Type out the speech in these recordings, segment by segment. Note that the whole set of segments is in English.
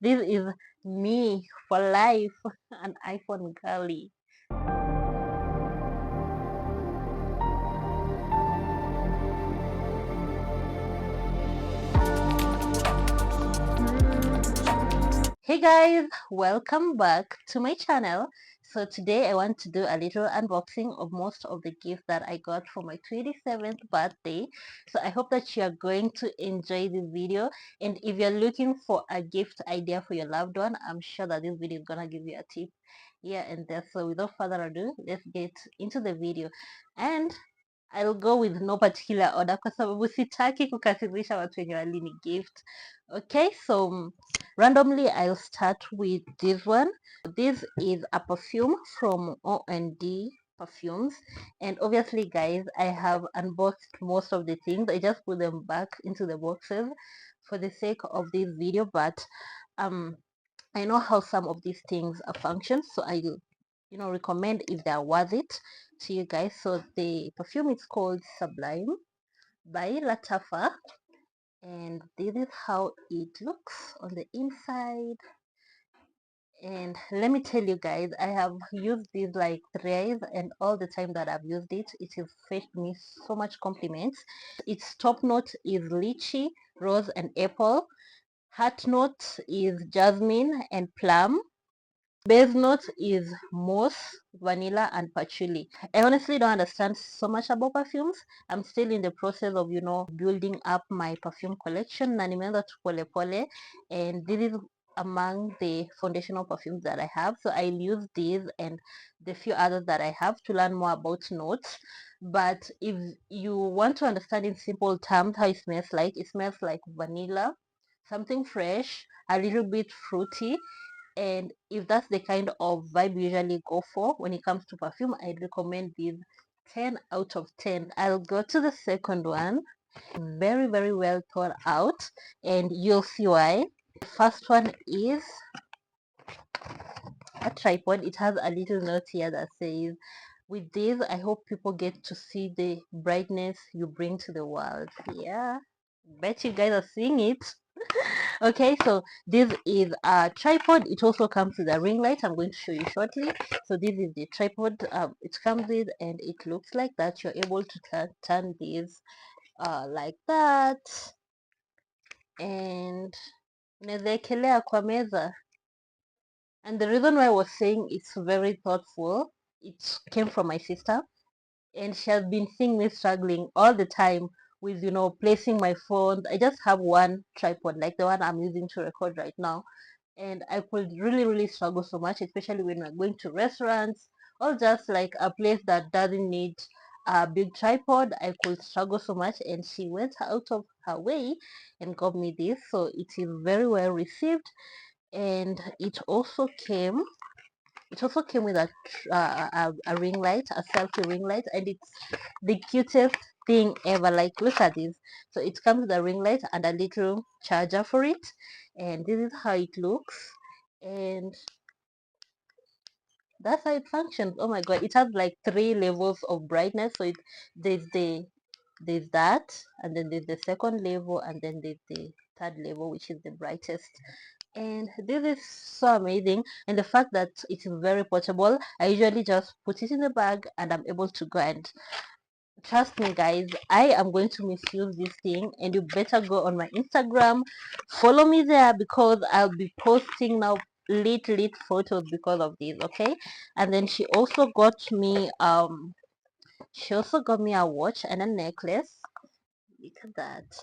This is me for life, an iPhone girly. Hey guys, welcome back to my channel. So today I want to do a little unboxing of most of the gifts that I got for my 27th birthday. So I hope that you are going to enjoy this video, and if you're looking for a gift idea for your loved one, I'm sure that this video is gonna give you a tip here and there. So without further ado, let's get into the video. And I'll go with no particular order kwa sababu sitaki kukasirisha watu wenye walini gift. Okay, so randomly I'll start with this one. This is a perfume from O&D perfumes, and obviously guys, I have unboxed most of the things. I just put them back into the boxes for the sake of this video, but I know how some of these things function, so I recommend if they're worth it to you guys. So the perfume is called Sublime by Latafa, and this is how it looks on the inside. And let me tell you guys, I have used this like thrice, and all the time that I've used it, it has fetched me so much compliments. Its top note is lychee, rose, and apple. Heart note is jasmine and plum. Base note is moss, vanilla, and patchouli. I honestly don't understand so much about perfumes. I'm still in the process of, building up my perfume collection. Na nimeanza tu pole pole, and this is among the foundational perfumes that I have. So I'll use these and the few others that I have to learn more about notes. But if you want to understand in simple terms how it smells like vanilla, something fresh, a little bit fruity, and if that's the kind of vibe you usually go for when it comes to perfume, I'd recommend this 10 out of 10. I'll go to the second one. Very, very well thought out, and you'll see why. The first one is a tripod. It has a little note here that says, with this, I hope people get to see the brightness you bring to the world. Yeah, bet you guys are seeing it. Okay, so this is a tripod. It also comes with a ring light. I'm going to show you shortly. So this is the tripod it comes with, and it looks like that. You're able to turn this like that, and unaweza ekelea kwa meza. And the reason why I was saying it's very thoughtful, it came from my sister, and she has been seeing me struggling all the time with placing my phone. I just have one tripod like the one I'm using to record right now, and I could really struggle so much, especially when we're going to restaurants or just like a place that doesn't need a big tripod. I could struggle so much, and she went out of her way and got me this. So it is very well received, and it also came with a ring light, a selfie ring light, and it's the cutest thing ever. Like, look at this. So it comes with a ring light and a little charger for it, and this is how it looks, and that's how it functions. Oh my god, it has like 3 levels of brightness. So there's that, and then there's the second level, and then there's the third level, which is the brightest. And this is so amazing, and the fact that it is very portable. I usually just put it in the bag, and I'm able to go, and trust me guys, I am going to misuse this thing, and you better go on my Instagram, follow me there, because I'll be posting now lit photos because of this. Okay, and then she also got me a watch and a necklace. Look at that.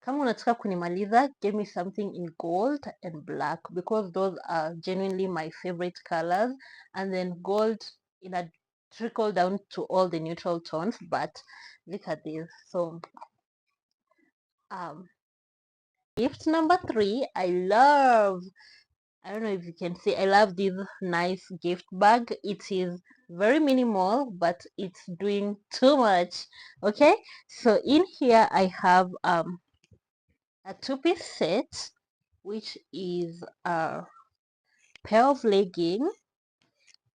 Kama unataka kunimaliza, give me something in gold and black, because those are genuinely my favorite colors, and then gold in a trickle down to all the neutral tones. But look at this. So um gift number 3, I don't know if you can see, I love this nice gift bag. It is very minimal, but it's doing too much. Okay, so in here I have a 2-piece set, which is a pair of leggings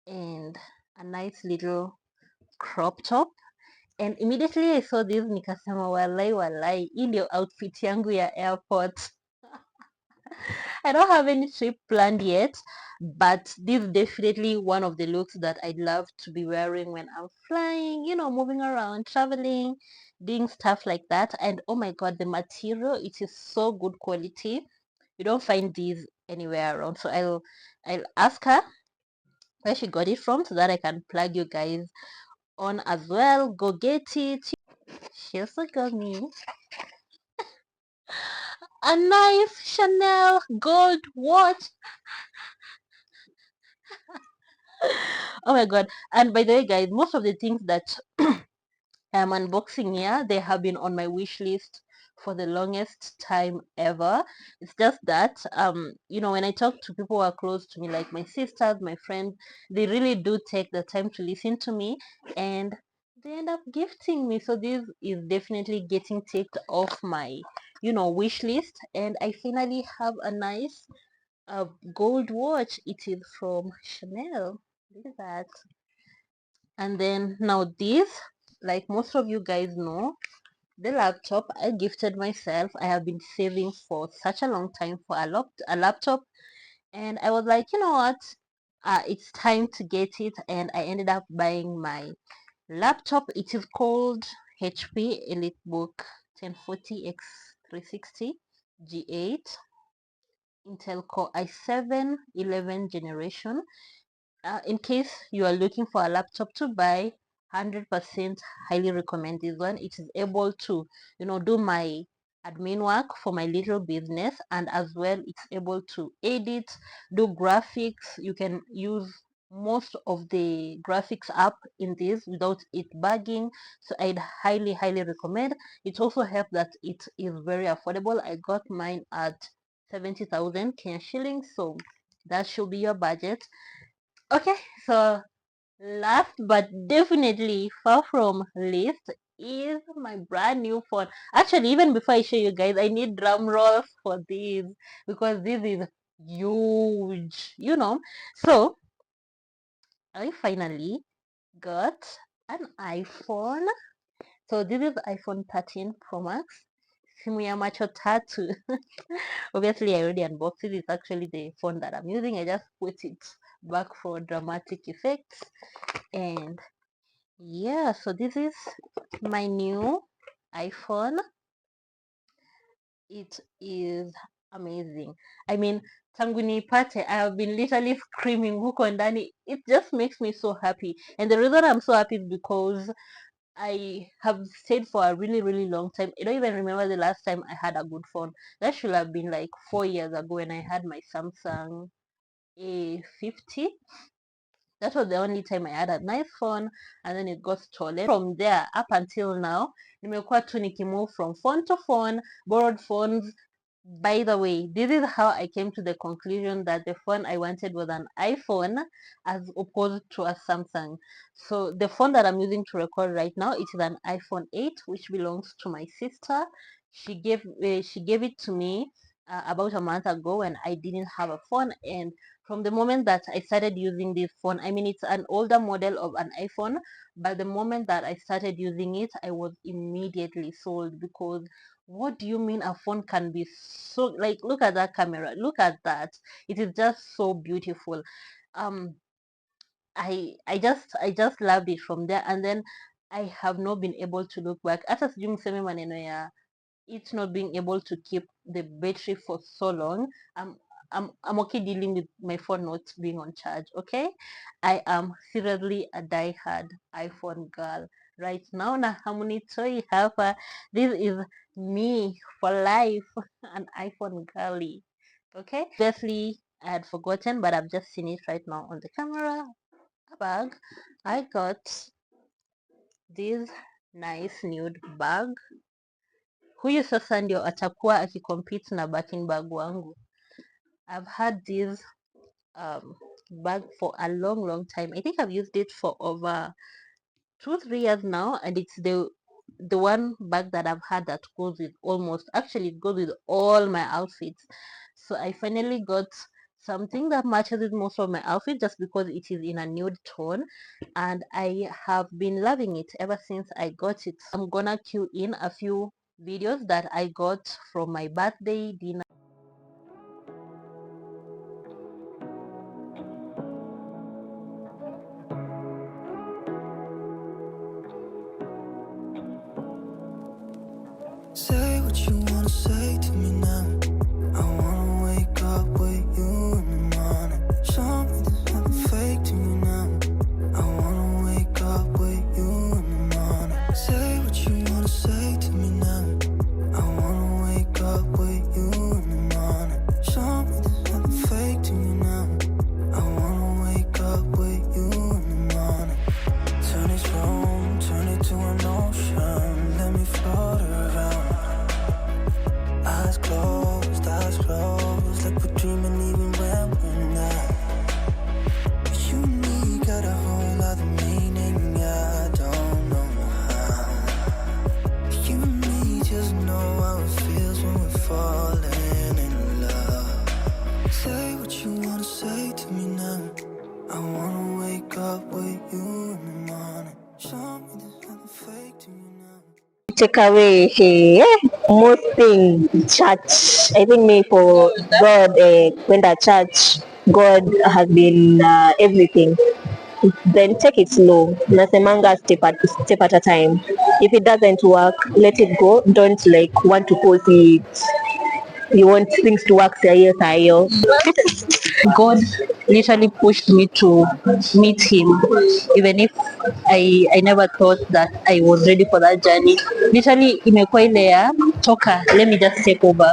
and a nice little crop top. And immediately I saw this nikasema, walai walai, hii ndio outfit yangu ya airport. I don't have any trip planned yet, but this is definitely one of the looks that I'd love to be wearing when I'm flying, moving around, traveling, doing stuff like that. And oh my god, the material, it is so good quality. You don't find these anywhere around. So I'll ask her where she got it from so that I can plug you guys on as well. Go get it. She also got me a nice Chanel gold watch. Oh my god. And by the way, guys, most of the things that I'm unboxing here, they have been on my wish list for the longest time ever. It's just that when I talk to people who are close to me, like my sisters, my friends, they really do take the time to listen to me, and they end up gifting me. So this is definitely getting ticked off my wish list, and I finally have a nice gold watch. It is from Chanel. Look at that. And then now this, like most of you guys know, the laptop I gifted myself. I have been saving for such a long time for a laptop, and I was like, you know what? It's time to get it, and I ended up buying my laptop. It is called HP EliteBook 1040 X360 G8 Intel Core i7 11 generation. In case you are looking for a laptop to buy, 100% highly recommend this one. It is able to do my admin work for my little business, and as well it's able to edit, do graphics. You can use most of the graphics app in this without it bugging. So I'd highly recommend. It also helps that it is very affordable. I got mine at 70,000 Kenya shillings, so that should be your budget. Okay, so last but definitely far from least is my brand new phone. Actually, even before I show you guys, I need drum rolls for this because this is huge. So I finally got an iPhone. So this is iPhone 13 Pro Max. Simu ya macho tatu. Obviously, I already unboxed it. It's actually the phone that I'm using. I just put it back for dramatic effects. And yeah, so this is my new iPhone. It is amazing. I mean, tangu niipate, I have been literally screaming huko ndani. It just makes me so happy. And the reason I'm so happy is because I have stayed for a really long time. I don't even remember the last time I had a good phone. That should have been like 4 years ago when I had my Samsung A50. That was the only time I had a nice phone, and then it got stolen. From there up until now, nimekuwa tu nikimove from phone to phone, borrowed phones. By the way, this is how I came to the conclusion that the phone I wanted was an iPhone as opposed to a Samsung. So the phone that I'm using to record right now, it is an iPhone 8, which belongs to my sister. She gave it to me about a month ago when I didn't have a phone, and from the moment that I started using this phone, I mean, it's an older model of an iPhone, but the moment that I started using it, I was immediately sold. Because what do you mean a phone can be so, like, look at that camera, look at that, it is just so beautiful. um I just loved it from there, and then I have not been able to look back. Hata sijui mseme maneno ya it's not being able to keep the battery for so long. I'm okay dealing with my phone not being on charge. Okay, I am seriously a die-hard iPhone girl right now. Na hamunitoi hapa. This is me for life, an iPhone girly. Okay, obviously I had forgotten, but I've just seen it right now on the camera. A bag. I got this nice nude bag. Huyu sasa ndio atakuwa akicompete na backing bag wangu. I've had this bag for a long time. I think I've used it for over 2 3 years now, and it's the one bag that I've had that goes with almost, actually it goes with all my outfits. So I finally got something that matches with most of my outfits just because it is in a nude tone, and I have been loving it ever since I got it. I'm gonna cue in a few videos that I got from my birthday dinner. what you wanna say to me now. I wanna wake up with you in the morning. Show me there's nothing fake to me now. I wanna wake up with you in the morning. Say what you wanna say to me now. I wanna wake up with you in the morning. Show me there's nothing fake to me now. I wanna wake up with you in the morning. Turn this room, turn it to an ocean. Let me float around. Eyes closed, like we're dreaming even when we're not. You and me got a whole other meaning, I don't know how. You and me just know how it feels when we're falling in love. Say what you wanna say to me now. I wanna wake up with you in the morning. Show me there's nothing fake to me now. Take away most thing church. I think me for God, when the church, God has been everything. Then take it slow. Nasemanga step at a time. If it doesn't work, let it go. Don't like want to force it. You want things to work sayo. God literally pushed me to meet him, even if I never thought that I was ready for that journey. Literally, imekuwa ile ya toka, let me just take over.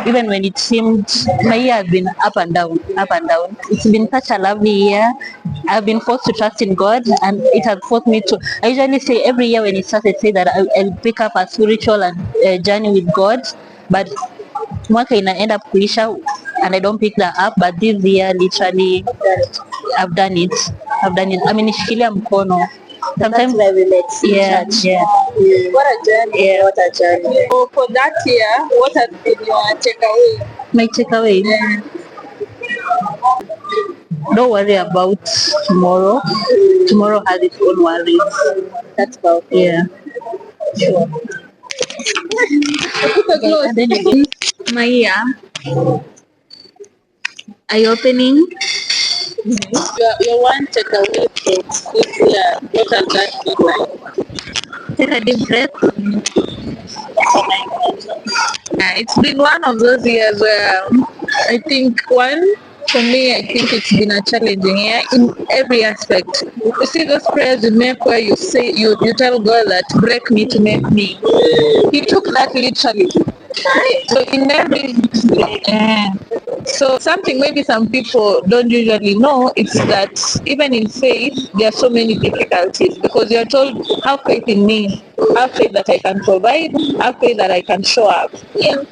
Even when it seemed my year has been up and down, up and down. It's been such a lovely year. I've been forced to trust in God, and it has forced me to. I usually say every year when it starts, I say that I'll pick up a spiritual and journey with God, but mwaka ina end up kuisha and I don't pick that up, but this year literally I've done it. Amenishikilia mkono. Sometimes I relate. Yeah, Church. yeah. What a journey. Yeah. What a journey. So for that year, what has been your takeaway? My takeaway. Don't worry about tomorrow. Tomorrow has its own worries. That's powerful. Yeah. Sure. And then again, my year, eye-opening. Your one takeaway from this year, what has that been like? Take a deep breath. Yeah, it's been one of those years where I think for me, I think it's been a challenging year in every aspect. You see those prayers you make where you say you tell God that break me to make me. He took that literally. So in every so something maybe some people don't usually know is that even in faith there are so many difficulties because you're told have faith in me, have faith that I can provide, have faith that I can show up. Yeah.